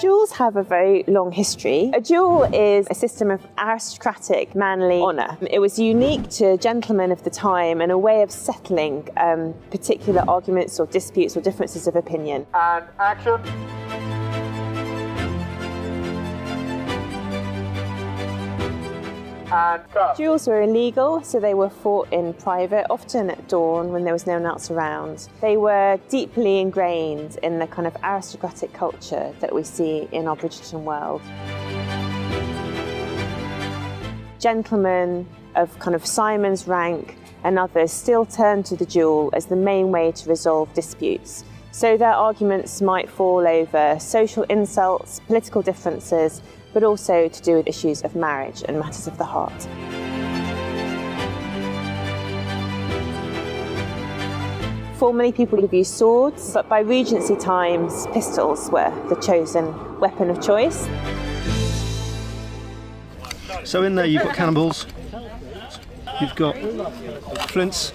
Duels have a very long history. A duel is a system of aristocratic, manly honour. It was unique to gentlemen of the time and a way of settling particular arguments or disputes or differences of opinion. And action. And cut. Duels were illegal, so they were fought in private, often at dawn when there was no one else around. They were deeply ingrained in the kind of aristocratic culture that we see in our Bridgerton world. Gentlemen of kind of Simon's rank and others still turn to the duel as the main way to resolve disputes. So their arguments might fall over social insults, political differences, but also to do with issues of marriage and matters of the heart. Formerly, people would have used swords, but by Regency times, pistols were the chosen weapon of choice. So in there you've got cannonballs, you've got flints,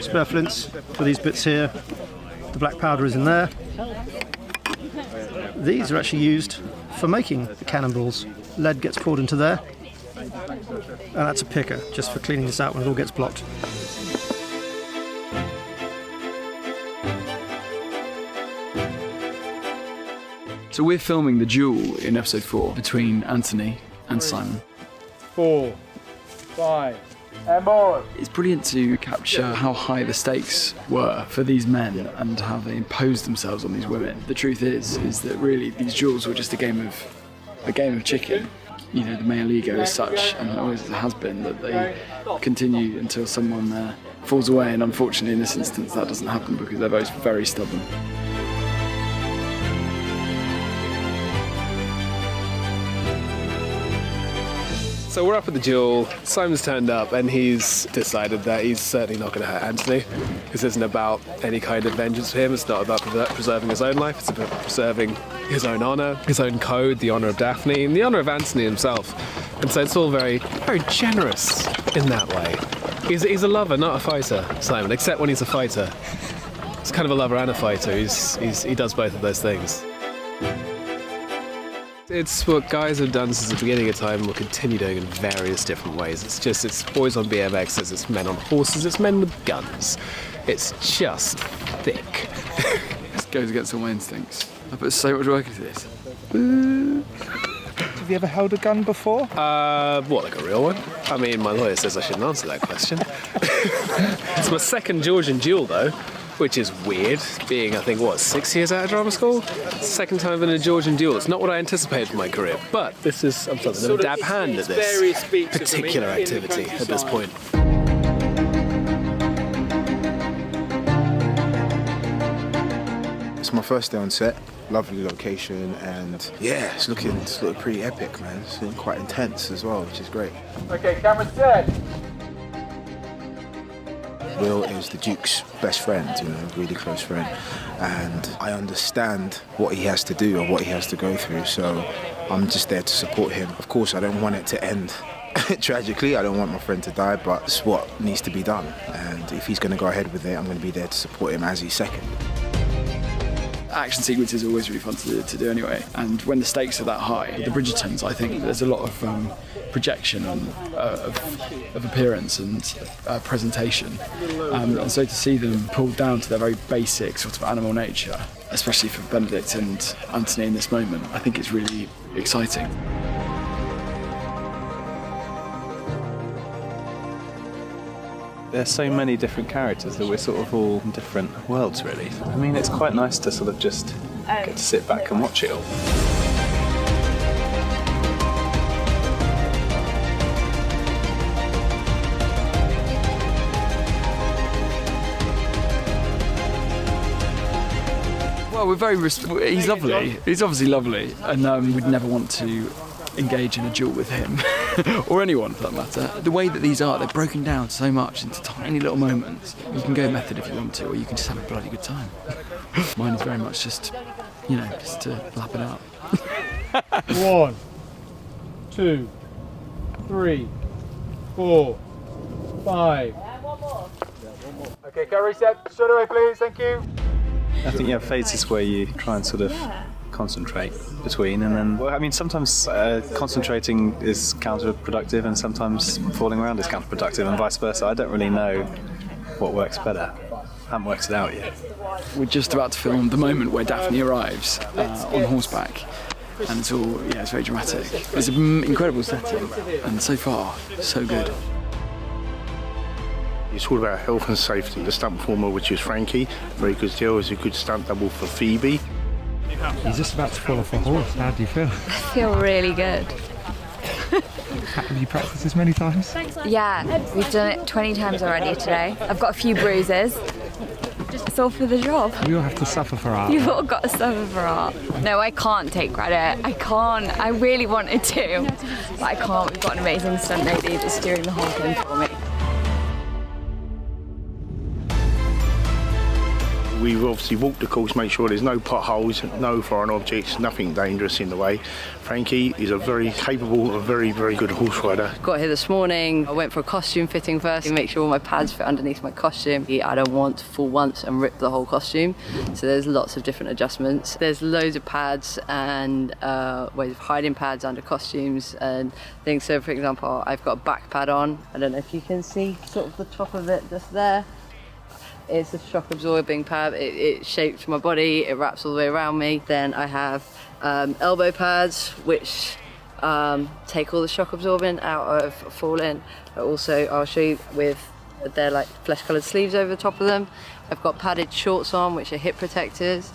spare flints for these bits here, the black powder is in there. These are actually used for making the cannonballs. Lead gets poured into there, and that's a picker, just for cleaning this out when it all gets blocked. So we're filming the duel in episode 4 between Anthony and Simon. 4, 5, and more. It's brilliant to capture how high the stakes were for these men and how they imposed themselves on these women. The truth is that really these duels were just a game of chicken. You know, the male ego is such, and always has been, that they continue until someone falls away, and unfortunately in this instance that doesn't happen because they're both very stubborn. So we're up at the duel, Simon's turned up and he's decided that he's certainly not going to hurt Anthony. This isn't about any kind of vengeance for him, it's not about preserving his own life, it's about preserving his own honour, his own code, the honour of Daphne and the honour of Anthony himself. And so it's all very, very generous in that way. He's a lover, not a fighter, Simon, except when he's a fighter. He's kind of a lover and a fighter, he does both of those things. It's what guys have done since the beginning of time and will continue doing in various different ways. It's boys on BMXs, it's men on horses, it's men with guns. It's just thick. This goes against all my instincts. I put so much work into this. Have you ever held a gun before? What, like a real one? I mean, my lawyer says I shouldn't answer that question. It's my second Georgian duel, though, which is weird, being, I think, 6 years out of drama school? Second time in a Georgian duel. It's not what I anticipated for my career, but this is, I'm starting to dab hand at this particular activity at this point. It's my first day on set, lovely location, and yeah, it's looking pretty epic, man. It's looking quite intense as well, which is great. Okay, camera set. Will is the Duke's best friend, you know, really close friend, and I understand what he has to do and what he has to go through, so I'm just there to support him. Of course, I don't want it to end tragically, I don't want my friend to die, but it's what needs to be done, and if he's going to go ahead with it, I'm going to be there to support him as he's second. Action sequences are always really fun to do anyway, and when the stakes are that high, the Bridgertons, I think there's a lot of projection of appearance and presentation, and so to see them pulled down to their very basic sort of animal nature, especially for Benedict and Anthony in this moment, I think it's really exciting. There's so many different characters that we're sort of all in different worlds, really. I mean, it's quite nice to sort of just get to sit back and watch it all. Well, he's lovely. He's obviously lovely, and we'd never want to engage in a duel with him, or anyone for that matter. The way that these are, they're broken down so much into tiny little moments. You can go method if you want to, or you can just have a bloody good time. Mine is very much just, just to lap it up. 1, 2, 3, 4, 5. Okay, camera reset. Straight away, please. Thank you. I think you have phases where you try and sort of concentrate between, and then, well, I mean, sometimes concentrating is counterproductive and sometimes falling around is counterproductive and vice versa. I don't really know what works better. I haven't worked it out yet. We're just about to film the moment where Daphne arrives on horseback, and it's all, it's very dramatic. It's an incredible setting, and so far, so good. It's all about health and safety. The stunt performer, which is Frankie, very good deal, is a good stunt double for Phoebe. You're just about to fall off a horse. How do you feel? I feel really good. Have you practiced this many times? Yeah, we've done it 20 times already today. I've got a few bruises. It's all for the job. We all have to suffer for art. You've all got to suffer for art. No, I can't take credit. I can't. I really wanted to, but I can't. We've got an amazing stunt lady that's doing the whole thing for me. We've obviously walked the course, make sure there's no potholes, no foreign objects, nothing dangerous in the way. Frankie is a very capable and very, very good horse rider. Got here this morning. I went for a costume fitting first to make sure all my pads fit underneath my costume. I don't want to fall once and rip the whole costume, so there's lots of different adjustments. There's loads of pads and ways of hiding pads under costumes and things. So for example, I've got a back pad on. I don't know if you can see sort of the top of it just there. It's a shock absorbing pad. It shapes my body, it wraps all the way around me. Then I have elbow pads, which take all the shock absorbing out of falling. But also, I'll show you they're like flesh coloured sleeves over the top of them. I've got padded shorts on, which are hip protectors,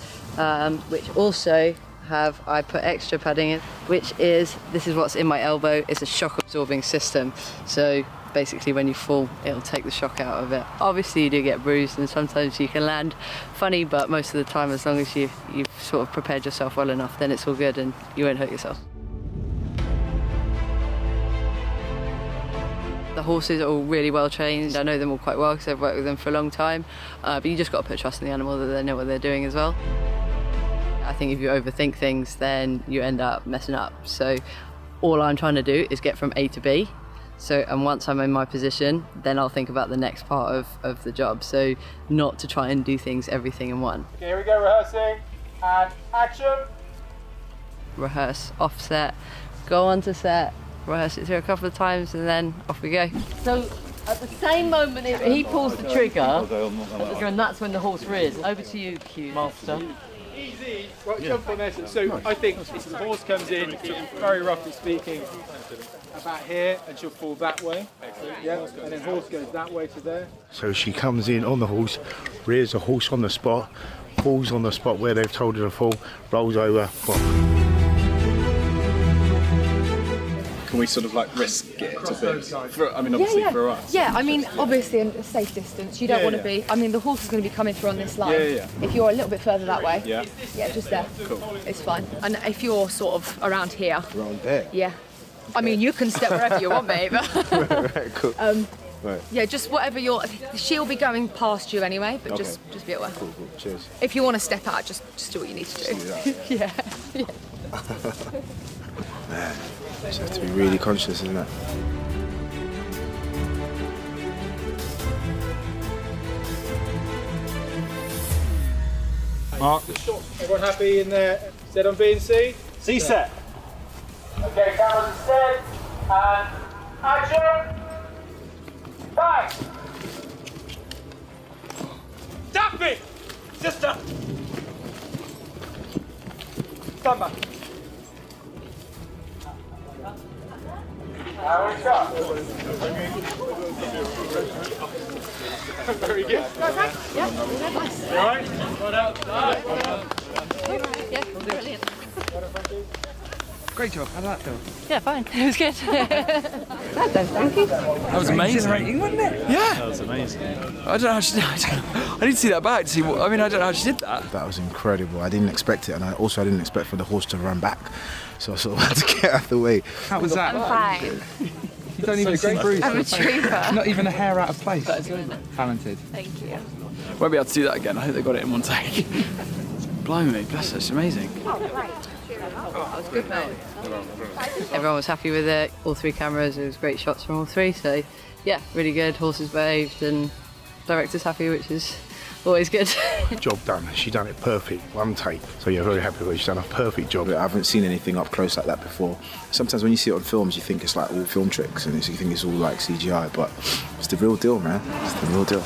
which also I put extra padding in, this is what's in my elbow. It's a shock absorbing system. So basically when you fall, it'll take the shock out of it. Obviously you do get bruised and sometimes you can land funny, but most of the time, as long as you've sort of prepared yourself well enough, then it's all good and you won't hurt yourself. The horses are all really well trained. I know them all quite well because I've worked with them for a long time, but you just got to put trust in the animal that they know what they're doing as well. I think if you overthink things, then you end up messing up. So all I'm trying to do is get from A to B. And once I'm in my position, then I'll think about the next part of the job. So not to try and do everything in one. Okay, here we go, rehearsing, and action. Rehearse, offset, go on to set, rehearse it through a couple of times, and then off we go. So at the same moment he pulls the trigger, and that's when the horse rears. Over to you, Cue Master. Easy. Right, jump on this. So I think if the horse comes in, very roughly speaking, about here, and she'll fall that way. Yeah, and then horse goes that way to there. So she comes in on the horse, rears the horse on the spot, falls on the spot where they've told her to fall, rolls over. Can we sort of like risk it a bit? For us. Yeah, I mean, obviously a safe distance. You don't want to be. I mean, the horse is going to be coming through on this line. Yeah. If you're a little bit further that way. Yeah, just there. Cool. It's fine. And if you're sort of around here. Around there? Yeah. I mean, you can step wherever you want, mate. Right, cool. Right. Yeah, just whatever she'll be going past you anyway, but just be aware. Cool. Cheers. If you want to step out, just do what you need to do. Yeah. Man, you just have to be really conscious, isn't it? Mark. Everyone happy in there? Set on B and C? C set. Okay, cameras set, and action! Bang! Daphne! Sister! Stand back. Now we start. Very good. Okay. Yeah. Nice. You alright? Well out. Yeah, brilliant. Great job. How did that feel? Yeah, fine. It was good. Thank you. That was amazing. Wasn't it? Yeah. That was amazing. I don't know how she did I need to see that back to see what, I don't know how she did that. That was incredible. I didn't expect it, and I didn't expect for the horse to run back. So I sort of had to get out of the way. How was that? I'm fine. You don't even seem bruised. I'm a trooper. Not even a hair out of place. Talented. Thank you. Won't be able to do that again. I hope they got it in one take. Blimey, bless her, it's amazing. That was good, mate. Everyone was happy with it. All three cameras, it was great shots from all three. So, yeah, really good. Horses behaved, and Director's happy, which is always good. Job done. She done it perfect, one take. So yeah, very happy with her. She's done a perfect job. I haven't seen anything up close like that before. Sometimes when you see it on films, you think it's like all film tricks and you think it's all like CGI, but it's the real deal, man. It's the real deal.